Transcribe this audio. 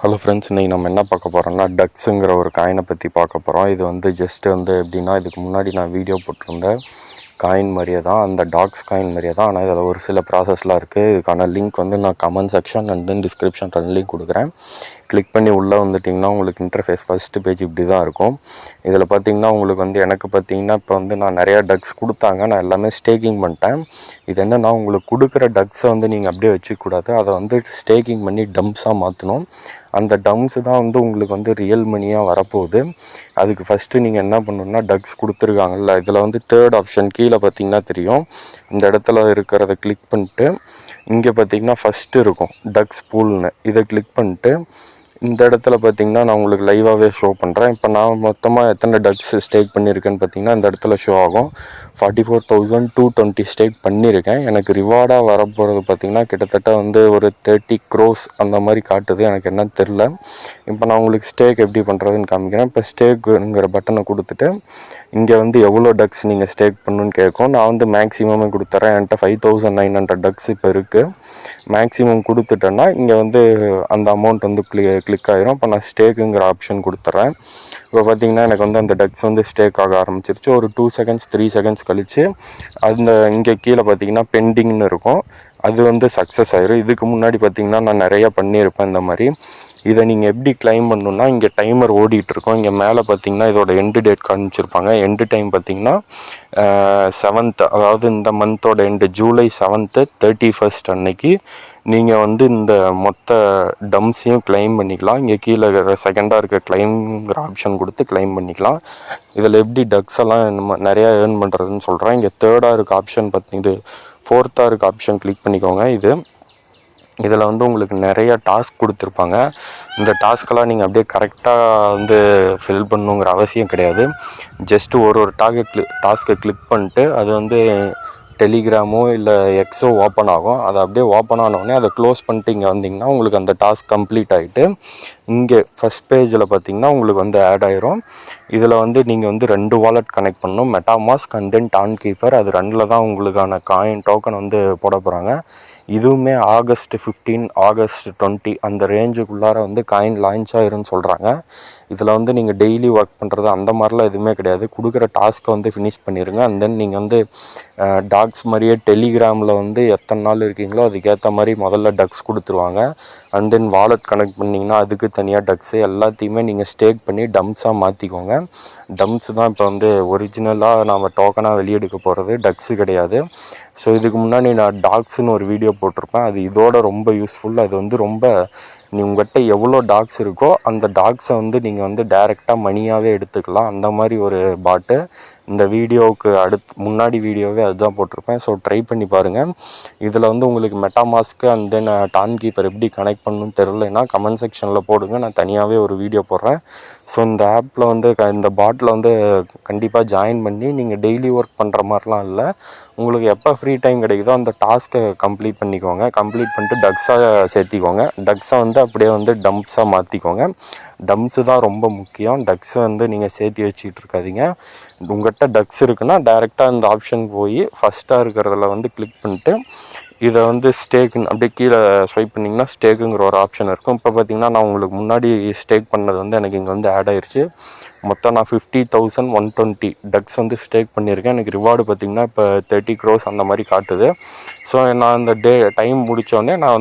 Hello friends, இன்றைக்கி நம்ம என்ன பார்க்க போகிறோம்னா டக்ஸுங்கிற ஒரு காயினை பற்றி பார்க்க போகிறோம். இது வந்து ஜஸ்ட்டு வந்து எப்படின்னா, இதுக்கு முன்னாடி நான் வீடியோ போட்டிருந்தேன் காயின் மாதிரியே தான், அந்த டாக்ஸ் காயின் மாதிரியே தான். ஆனால் இதில் ஒரு சில ப்ராசஸ்லாம் இருக்குது. இதுக்கான லிங்க் வந்து நான் comment section and then description ரெண்டுலேயும் கொடுக்குறேன். கிளிக் பண்ணி உள்ளே வந்துட்டிங்கன்னா உங்களுக்கு இன்டர்ஃபேஸ் ஃபஸ்ட்டு பேஜ் இப்படி தான் இருக்கும். இதில் பார்த்திங்கன்னா உங்களுக்கு வந்து எனக்கு பார்த்திங்கன்னா இப்போ வந்து நான் நிறையா டக்ஸ் கொடுத்தாங்க, நான் எல்லாமே ஸ்டேக்கிங் பண்ணிட்டேன். இது என்னென்னா, உங்களுக்கு கொடுக்குற டக்ஸை வந்து நீங்கள் அப்படியே வச்சுக்கூடாது, அதை வந்து ஸ்டேக்கிங் பண்ணி டம்ப்ஸாக மாற்றணும். அந்த டம்ஸு தான் வந்து உங்களுக்கு வந்து ரியல் மணியாக வரப்போகுது. அதுக்கு ஃபஸ்ட்டு நீங்கள் என்ன பண்ணணுன்னா, டக்ஸ் கொடுத்துருக்காங்கல்ல, இதில் வந்து தேர்ட் ஆப்ஷன் கீழே பார்த்திங்கன்னா தெரியும். இந்த இடத்துல இருக்கிறத கிளிக் பண்ணிட்டு இங்கே பார்த்திங்கன்னா ஃபஸ்ட்டு இருக்கும் டக்ஸ் பூல்னு, இதை கிளிக் பண்ணிட்டு இந்த இடத்துல பார்த்திங்கன்னா நான் உங்களுக்கு லைவாகவே ஷோ பண்ணுறேன். இப்போ நான் மொத்தமாக எத்தனை டக்ஸ் ஸ்டேக் பண்ணியிருக்கேன்னு பார்த்திங்கன்னா இந்த இடத்துல ஷோ ஆகும். 44,220 ஸ்டேக் பண்ணியிருக்கேன். எனக்கு ரிவார்டாக வரப்போகிறது பார்த்திங்கன்னா கிட்டத்தட்ட வந்து ஒரு 30 crores அந்த மாதிரி காட்டுது. எனக்கு என்னன்னு தெரில. இப்போ நான் உங்களுக்கு ஸ்டேக் எப்படி பண்ணுறதுன்னு காமிக்கிறேன். இப்போ ஸ்டேக்குங்கிற பட்டனை கொடுத்துட்டு இங்கே வந்து எவ்வளோ டக்ஸ் நீங்கள் ஸ்டேக் பண்ணணுன்னு கேட்கும். நான் வந்து மேக்ஸிமமே கொடுத்துட்றேன். என்கிட்ட 5,900 டக்ஸ் இப்போ இருக்குது. மேக்ஸிமம் கொடுத்துட்டேன்னா இங்கே வந்து அந்த அமௌண்ட் வந்து கிளிக் ஆகிரும். இப்போ நான் ஸ்டேக்குங்கிற ஆப்ஷன் கொடுத்துட்றேன். இப்போ பார்த்திங்கன்னா எனக்கு வந்து அந்த டக்ஸ் வந்து ஸ்டேக் ஆக ஆரம்பிச்சிருச்சு. ஒரு 2 seconds 3 seconds கழித்து அந்த இங்கே கீழே பார்த்திங்கன்னா பெண்டிங்னு இருக்கும், அது வந்து சக்ஸஸ் ஆயிரும். இதுக்கு முன்னாடி பார்த்திங்கன்னா நான் நிறையா பண்ணியிருப்பேன் இந்த மாதிரி. இதை நீங்கள் எப்படி கிளைம் பண்ணணுன்னா, இங்கே டைமர் ஓடிட்டுருக்கோம். இங்கே மேலே பார்த்திங்கன்னா இதோட எண்டு டேட் காமிச்சிருப்பாங்க. எண்டு டைம் பார்த்திங்கன்னா 7th, அதாவது இந்த மந்தோட எண்டு ஜூலை 7th 31st அன்னைக்கு நீங்கள் வந்து இந்த மொத்த டம்ஸையும் கிளைம் பண்ணிக்கலாம். இங்கே கீழே செகண்டாக இருக்க கிளைம்ங்கிற ஆப்ஷன் கொடுத்து கிளைம் பண்ணிக்கலாம். இதில் எப்படி டக்ஸ் எல்லாம் நிறையா ஏர்ன் பண்ணுறதுன்னு சொல்கிறேன். இங்கே தேர்டாக இருக்க ஆப்ஷன் இது 4th இருக்க ஆப்ஷன் கிளிக் பண்ணிக்கோங்க. இதில் வந்து உங்களுக்கு நிறையா டாஸ்க் கொடுத்துருப்பாங்க. இந்த டாஸ்க்கெல்லாம் நீங்கள் அப்படியே கரெக்டாக வந்து ஃபில் பண்ணணுங்கிற அவசியம் கிடையாது. ஜஸ்ட்டு ஒரு டாஸ்க்கை கிளிக் பண்ணிட்டு அது வந்து டெலிகிராமோ இல்லை எக்ஸோ ஓப்பன் ஆகும். அதை அப்படியே ஓப்பன் ஆனோடனே அதை க்ளோஸ் பண்ணிட்டு இங்கே வந்திங்கன்னா உங்களுக்கு அந்த டாஸ்க் கம்ப்ளீட் ஆகிட்டு இங்கே ஃபஸ்ட் பேஜில் பார்த்திங்கன்னா உங்களுக்கு வந்து ஆட் ஆயிரும். இதில் வந்து நீங்கள் வந்து 2 வாலெட் கனெக்ட் பண்ணணும், மெட்டாமாஸ்க் அண்ட் தென் டான்கீப்பர். அது 2ல் தான் உங்களுக்கான காயின் டோக்கன் வந்து போட போகிறாங்க. இதுவுமே August 15 August 20 அந்த ரேஞ்சுக்குள்ளார வந்து காயின் லான்ச் ஆயிருன்னு சொல்கிறாங்க. இதில் வந்து நீங்கள் டெய்லி ஒர்க் பண்ணுறது அந்த மாதிரிலாம் எதுவுமே கிடையாது. கொடுக்குற டாஸ்க்கை வந்து ஃபினிஷ் பண்ணிடுங்க. அண்ட் தென் நீங்கள் வந்து டாக்ஸ் மாதிரியே டெலிகிராமில் வந்து எத்தனை நாள் இருக்கீங்களோ அதுக்கேற்ற மாதிரி முதல்ல டக்ஸ் கொடுத்துருவாங்க. அண்ட் தென் வாலெட் கனெக்ட் பண்ணிங்கன்னா அதுக்கு தனியாக டக்ஸு எல்லாத்தையுமே நீங்கள் ஸ்டேக் பண்ணி டம்ஸாக மாற்றிக்கோங்க. டம்ஸ் தான் இப்போ வந்து ஒரிஜினலாக நாம் டோக்கனாக வெளியெடுக்க போகிறது, டக்ஸு கிடையாது. ஸோ இதுக்கு முன்னாடி நான் டாக்ஸ்னு ஒரு வீடியோ போட்டிருப்பேன். அது இதோட ரொம்ப யூஸ்ஃபுல். அது வந்து ரொம்ப உங்கள்கிட்ட எவ்வளோ டாக்ஸ் இருக்கோ அந்த டாக்ஸை வந்து நீங்கள் வந்து டைரெக்டாக மணியாகவே எடுத்துக்கலாம். அந்த மாதிரி ஒரு பாட்டு இந்த வீடியோவுக்கு முன்னாடி வீடியோவே அதுதான் போட்டிருப்பேன். ஸோ ட்ரை பண்ணி பாருங்கள். இதில் வந்து உங்களுக்கு மெட்டாமாஸ்க்கு அண்ட் தென் டான்கீப்பர் எப்படி கனெக்ட் பண்ணணும்னு தெரிலனா கமெண்ட் செக்ஷனில் போடுங்க, நான் தனியாகவே ஒரு வீடியோ போடுறேன். ஸோ இந்த ஆப்பில் வந்து இந்த பாட்டில் வந்து கண்டிப்பாக ஜாயின் பண்ணி நீங்கள் டெய்லி ஒர்க் பண்ணுற மாதிரிலாம் இல்லை, உங்களுக்கு எப்போ ஃப்ரீ டைம் கிடைக்குதோ அந்த டாஸ்க்கை கம்ப்ளீட் பண்ணிக்கோங்க. கம்ப்ளீட் பண்ணிட்டு டக்ஸாக சேர்த்திக்கோங்க. டக்ஸை வந்து அப்படியே வந்து டம்ப்ஸாக மாற்றிக்கோங்க. டம்ஸு தான் ரொம்ப முக்கியம். டக்ஸை வந்து நீங்கள் சேர்த்தி வச்சுக்கிட்டு இருக்காதீங்க. உங்கள்கிட்ட டக்ஸ் இருக்குன்னா டைரெக்டாக இந்த ஆப்ஷன் போய் ஃபஸ்ட்டாக இருக்கிறதுல வந்து கிளிக் பண்ணிட்டு இதை வந்து ஸ்டேக்குன்னு அப்படியே கீழே ஸ்வைப் பண்ணிங்கன்னா ஸ்டேக்குங்கிற ஒரு ஆப்ஷன் இருக்கும். இப்போ பார்த்திங்கன்னா நான் உங்களுக்கு முன்னாடி ஸ்டேக் பண்ணது வந்து எனக்கு இங்கே வந்து ஆட் ஆயிடுச்சு. மொத்தம் நான் 50,120 டக்ஸ் வந்து ஸ்டேக் பண்ணியிருக்கேன். எனக்கு ரிவார்டு பார்த்திங்கன்னா இப்போ 30 crores அந்த மாதிரி காட்டுது. ஸோ நான் அந்த டைம் முடித்தோடனே நான்